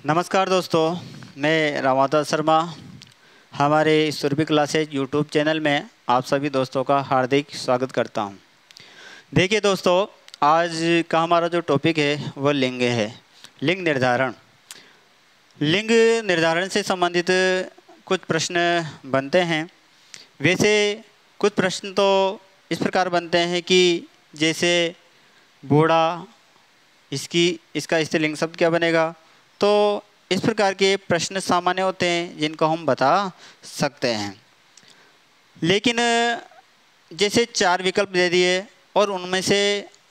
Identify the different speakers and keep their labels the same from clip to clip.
Speaker 1: नमस्कार दोस्तों, मैं रामादास शर्मा हमारे सुरभि क्लासेज यूट्यूब चैनल में आप सभी दोस्तों का हार्दिक स्वागत करता हूं। देखिए दोस्तों, आज का हमारा जो टॉपिक है वह लिंग है। लिंग निर्धारण। लिंग निर्धारण से संबंधित कुछ प्रश्न बनते हैं। वैसे कुछ प्रश्न तो इस प्रकार बनते हैं कि जैसे बूढ़ा, इसका स्त्रीलिंग शब्द क्या बनेगा। तो इस प्रकार के प्रश्न सामान्य होते हैं जिनको हम बता सकते हैं। लेकिन जैसे 4 विकल्प दे दिए और उनमें से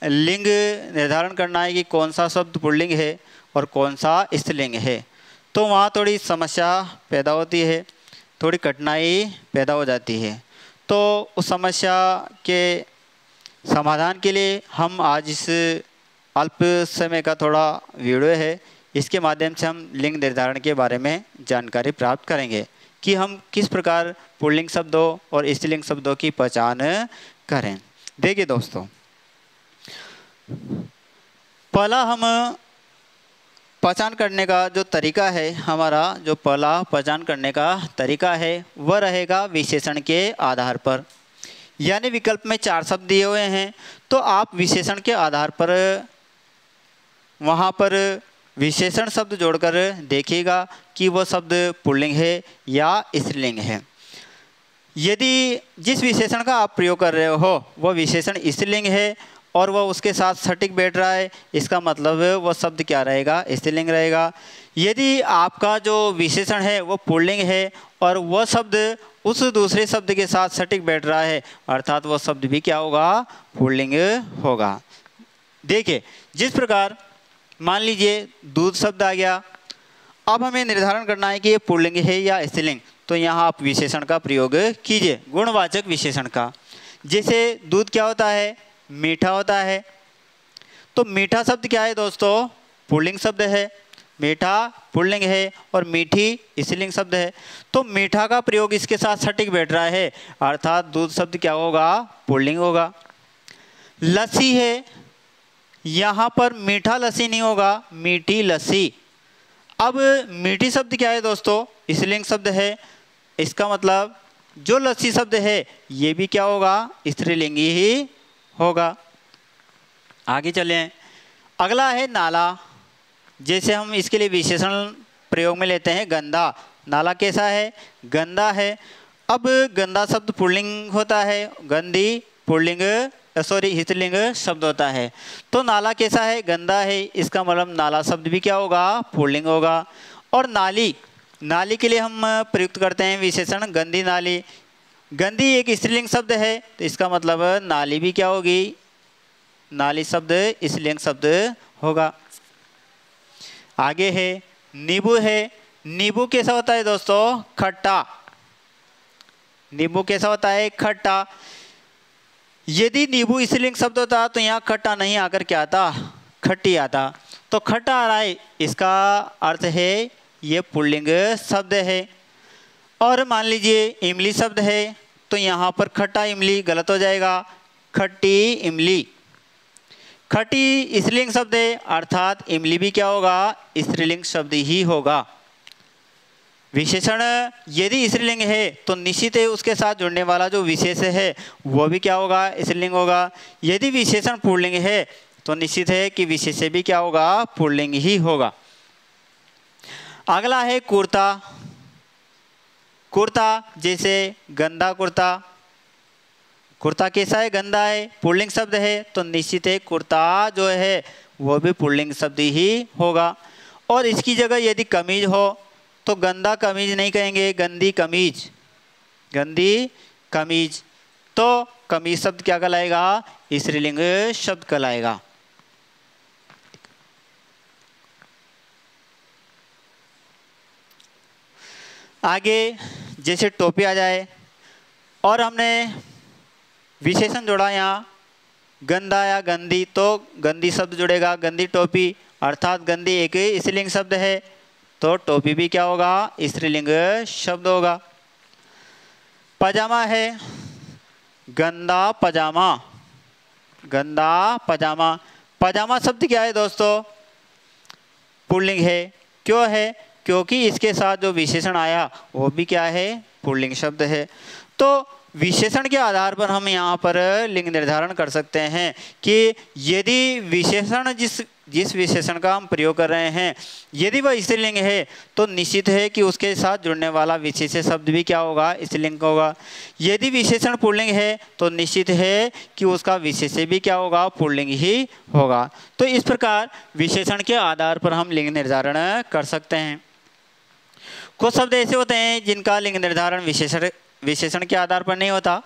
Speaker 1: लिंग निर्धारण करना है कि कौन सा शब्द पुल्लिंग है और कौन सा स्त्रीलिंग है, तो वहाँ थोड़ी समस्या पैदा होती है, थोड़ी कठिनाई पैदा हो जाती है। तो उस समस्या के समाधान के लिए हम आज इस अल्प समय का थोड़ा वीडियो है, इसके माध्यम से हम लिंग निर्धारण के बारे में जानकारी प्राप्त करेंगे कि हम किस प्रकार पुल्लिंग शब्दों और स्त्रीलिंग शब्दों की पहचान करें। देखिए दोस्तों, पहला हम पहचान करने का जो तरीका है, हमारा जो पहला पहचान करने का तरीका है वह रहेगा विशेषण के आधार पर। यानी विकल्प में 4 शब्द दिए हुए हैं, तो आप विशेषण के आधार पर वहाँ पर विशेषण शब्द जोड़कर देखिएगा कि वह शब्द पुल्लिंग है या स्त्रीलिंग है। यदि जिस विशेषण का आप प्रयोग कर रहे हो वह विशेषण स्त्रीलिंग है और वह उसके साथ सटीक बैठ रहा है, इसका मतलब वह शब्द क्या रहेगा, स्त्रीलिंग रहेगा। यदि आपका जो विशेषण है वह पुल्लिंग है और वह शब्द उस दूसरे शब्द के साथ सटीक बैठ रहा है, अर्थात वह शब्द भी क्या होगा, पुल्लिंग होगा। देखिए, जिस प्रकार मान लीजिए दूध शब्द आ गया, अब हमें निर्धारण करना है कि ये पुल्लिंग है या स्त्रीलिंग। तो यहाँ आप विशेषण का प्रयोग कीजिए, गुणवाचक विशेषण का। जैसे दूध क्या होता है, मीठा होता है। तो मीठा शब्द क्या है दोस्तों, पुल्लिंग शब्द है। मीठा पुल्लिंग है और मीठी स्त्रीलिंग शब्द है। तो मीठा का प्रयोग इसके साथ सटीक बैठ रहा है, अर्थात दूध शब्द क्या होगा, पुल्लिंग होगा। लस्सी है, यहाँ पर मीठा लस्सी नहीं होगा, मीठी लस्सी। अब मीठी शब्द क्या है दोस्तों, स्त्रीलिंग शब्द है। इसका मतलब जो लस्सी शब्द है ये भी क्या होगा, स्त्रीलिंगी ही होगा। आगे चलें, अगला है नाला। जैसे हम इसके लिए विशेषण प्रयोग में लेते हैं गंदा। नाला कैसा है, गंदा है। अब गंदा शब्द पुल्लिंग होता है, गंदी पुल्लिंग स्त्रीलिंग शब्द होता है। तो नाला कैसा है, गंदा है, इसका मतलब नाला शब्द भी क्या होगा, पुल्लिंग होगा। और नाली, नाली के लिए हम प्रयुक्त करते हैं विशेषण गंदी नाली। गंदी एक स्त्रीलिंग शब्द है, तो इसका मतलब नाली भी क्या होगी, नाली शब्द स्त्रीलिंग शब्द होगा। आगे है नींबू है। नींबू कैसा होता है दोस्तों, खट्टा। नींबू कैसा होता है, खट्टा। यदि नींबू स्त्रीलिंग शब्द होता तो यहाँ खट्टा नहीं आकर क्या आता, खट्टी आता। तो खट्टा आ रहा है, इसका अर्थ है ये पुल्लिंग शब्द है। और मान लीजिए इमली शब्द है, तो यहाँ पर खट्टा इमली गलत हो जाएगा, खट्टी इमली। खट्टी स्त्रीलिंग शब्द है, अर्थात इमली भी क्या होगा, स्त्रीलिंग शब्द ही होगा। विशेषण यदि स्त्रीलिंग है तो निश्चित है उसके साथ जुड़ने वाला जो विशेष है वो भी क्या होगा, स्त्रीलिंग होगा। यदि विशेषण पुल्लिंग है तो निश्चित है कि विशेष्य भी क्या होगा, पुल्लिंग ही होगा। अगला है कुर्ता। कुर्ता जैसे गंदा कुर्ता। कुर्ता कैसा है, गंदा है, पुल्लिंग शब्द है, तो निश्चित है कुर्ता जो है वो भी पुल्लिंग शब्द ही होगा। और इसकी जगह यदि कमीज हो तो गंदा कमीज नहीं कहेंगे, गंदी कमीज, गंदी कमीज। तो कमीज शब्द क्या कहलाएगा, स्त्रीलिंग शब्द कहलाएगा। आगे जैसे टोपी आ जाए और हमने विशेषण जोड़ा यहाँ गंदा या गंदी, तो गंदी शब्द जुड़ेगा, गंदी टोपी, अर्थात गंदी एक स्त्रीलिंग शब्द है, तो टोपी भी क्या होगा, स्त्रीलिंग शब्द होगा। पजामा है, गंदा पजामा, गंदा पजामा। पजामा शब्द क्या है दोस्तों, पुल्लिंग है, क्यों है? क्योंकि इसके साथ जो विशेषण आया वो भी क्या है? पुल्लिंग शब्द है। तो विशेषण के आधार पर हम यहाँ पर लिंग निर्धारण कर सकते हैं कि यदि विशेषण जिस विशेषण का हम प्रयोग कर रहे हैं यदि वह स्त्रीलिंग है तो निश्चित है कि उसके साथ जुड़ने वाला विशेष शब्द भी क्या होगा? स्त्रीलिंग का होगा। यदि विशेषण पुल्लिंग है तो निश्चित है कि उसका विशेष्य भी क्या होगा? पुल्लिंग ही होगा। तो इस प्रकार विशेषण के आधार पर हम लिंग निर्धारण कर सकते हैं। कुछ शब्द ऐसे होते हैं जिनका लिंग निर्धारण विशेषण के आधार पर नहीं होता।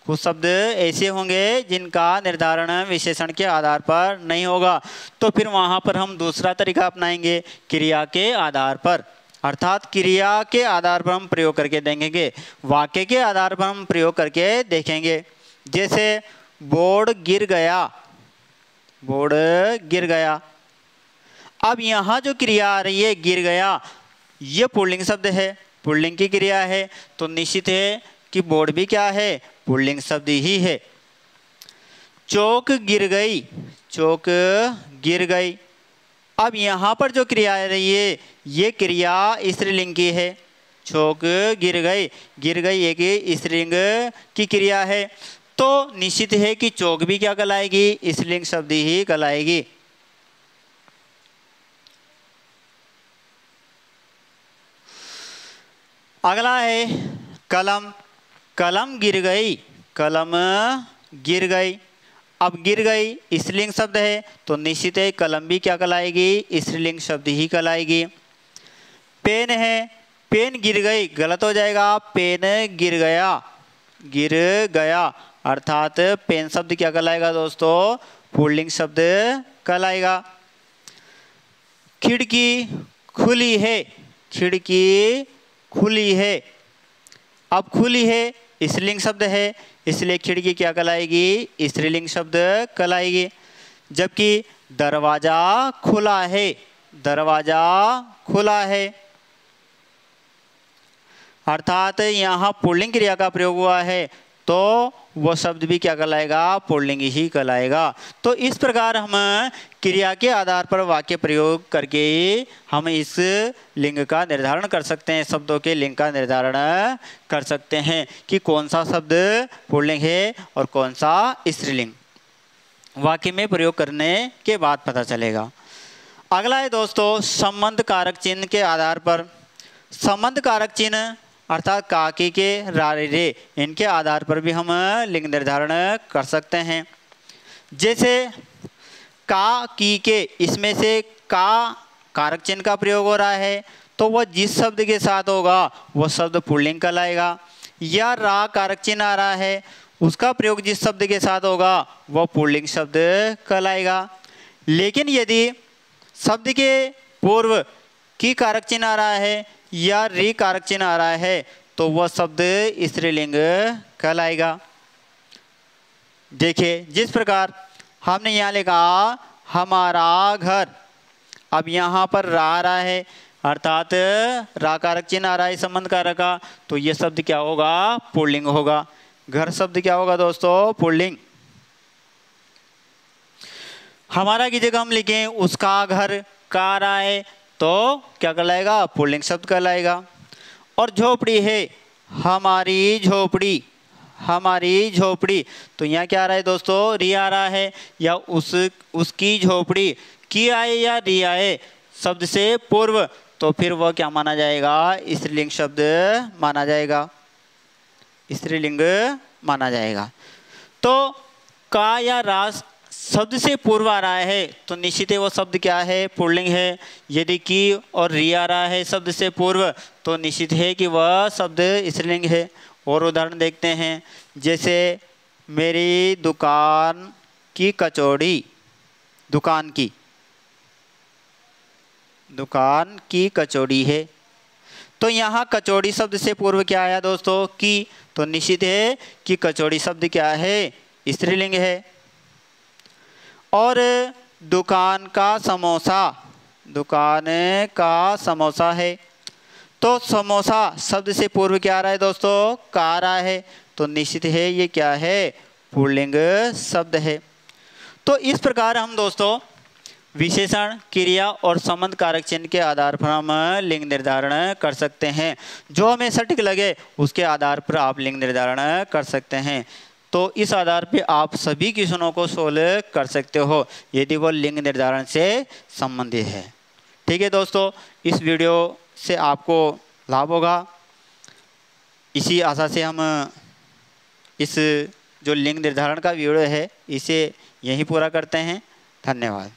Speaker 1: कुछ शब्द ऐसे होंगे जिनका निर्धारण विशेषण के आधार पर नहीं होगा। तो फिर वहाँ पर हम दूसरा तरीका अपनाएंगे, क्रिया के आधार पर। अर्थात क्रिया के आधार पर हम प्रयोग करके देखेंगे, वाक्य के आधार पर हम प्रयोग करके देखेंगे। जैसे बोर्ड गिर गया, बोर्ड गिर गया। अब यहाँ जो क्रिया आ रही है गिर गया, ये पुल्लिंग शब्द है, पुल्लिंग की क्रिया है, तो निश्चित है कि बोर्ड भी क्या है? पुल्लिंग शब्द ही है। चौक गिर गई, चौक गिर गई। अब यहाँ पर जो क्रिया आ रही है ये क्रिया स्त्रीलिंग की है। चौक गिर गई एक स्त्रीलिंग की क्रिया है, तो निश्चित है कि चौक भी क्या कहलाएगी? स्त्रीलिंग शब्द ही कहलाएगी। अगला है कलम, कलम गिर गई, कलम गिर गई। अब गिर गई स्त्रीलिंग शब्द है तो निश्चित है कलम भी क्या कहलाएगी? स्त्रीलिंग शब्द ही कहलाएगी। पेन है, पेन गिर गई, गलत हो जाएगा, पेन गिर गया, गिर गया। अर्थात पेन शब्द क्या कहलाएगा दोस्तों? पुल्लिंग शब्द कहलाएगा। खिड़की खुली है, खिड़की खुली है। अब खुली है स्त्रीलिंग शब्द है, इसलिए खिड़की क्या कहलाएगी? स्त्रीलिंग शब्द कहलाएगी। जबकि दरवाजा खुला है, दरवाजा खुला है। अर्थात यहाँ पुल्लिंग क्रिया का प्रयोग हुआ है तो वह शब्द भी क्या कहलाएगा? पुल्लिंग ही कहलाएगा। तो इस प्रकार हम क्रिया के आधार पर वाक्य प्रयोग करके हम इस लिंग का निर्धारण कर सकते हैं, शब्दों के लिंग का निर्धारण कर सकते हैं कि कौन सा शब्द पुल्लिंग है और कौन सा स्त्रीलिंग। वाक्य में प्रयोग करने के बाद पता चलेगा। अगला है दोस्तों संबंध कारक चिन्ह के आधार पर। संबंध कारक चिन्ह अर्थात का, की, के, रा, रे, इनके आधार पर भी हम लिंग निर्धारण कर सकते हैं। जैसे का, की, के, इसमें से का कारक चिन्ह का प्रयोग हो रहा है तो वह जिस शब्द के साथ होगा वह शब्द पुल्लिंग कहलाएगा। या रा कारक चिन्ह आ रहा है, उसका प्रयोग जिस शब्द के साथ होगा वह पुल्लिंग शब्द कहलाएगा। लेकिन यदि शब्द के पूर्व की कारक चिन्ह आ रहा है या री कारक चिन्ह आ रहा है तो वह शब्द स्त्रीलिंग कहलाएगा। देखिए जिस प्रकार हमने यहाँ लिखा हमारा घर, अब यहाँ पर रा आ रहा है अर्थात रा कारक चिन्ह आ रहा है संबंध कारक का, तो यह शब्द क्या होगा? पुल्लिंग होगा। घर शब्द क्या होगा दोस्तों? पुल्लिंग। हमारा की जगह हम लिखें उसका घर का आ रहा है तो क्या कहलाएगा? पुल्लिंग शब्द कहलाएगा। और झोपड़ी है, हमारी झोपड़ी, हमारी झोपड़ी, तो यहाँ क्या आ रहा है दोस्तों? री आ रहा है। या उसकी झोपड़ी, की आए या री आए शब्द से पूर्व तो फिर वह क्या माना जाएगा? स्त्रीलिंग शब्द माना जाएगा, स्त्रीलिंग माना जाएगा। तो का या रास शब्द से पूर्व आ रहा है तो निश्चित है वो शब्द क्या है? पुल्लिंग है। यदि की और री आ रहा है शब्द से पूर्व तो निश्चित है कि वह शब्द स्त्रीलिंग है। और उदाहरण देखते हैं, जैसे मेरी दुकान की कचौड़ी, दुकान की कचौड़ी है, तो यहाँ कचौड़ी शब्द से पूर्व क्या आया दोस्तों? की, तो निश्चित है कि कचौड़ी शब्द क्या है? स्त्रीलिंग है। और दुकान का समोसा, दुकान का समोसा है, तो समोसा शब्द से पूर्व क्या आ रहा है दोस्तों? का आ रहा है, तो निश्चित है ये क्या है? पुल्लिंग शब्द है। तो इस प्रकार हम दोस्तों विशेषण, क्रिया और संबंध कारक चिन्ह के आधार पर हम लिंग निर्धारण कर सकते हैं। जो हमें सटीक लगे उसके आधार पर आप लिंग निर्धारण कर सकते हैं। तो इस आधार पे आप सभी क्वेश्चनों को सोल्व कर सकते हो यदि वो लिंग निर्धारण से संबंधित है। ठीक है दोस्तों, इस वीडियो से आपको लाभ होगा, इसी आशा से हम इस जो लिंग निर्धारण का वीडियो है इसे यहीं पूरा करते हैं। धन्यवाद।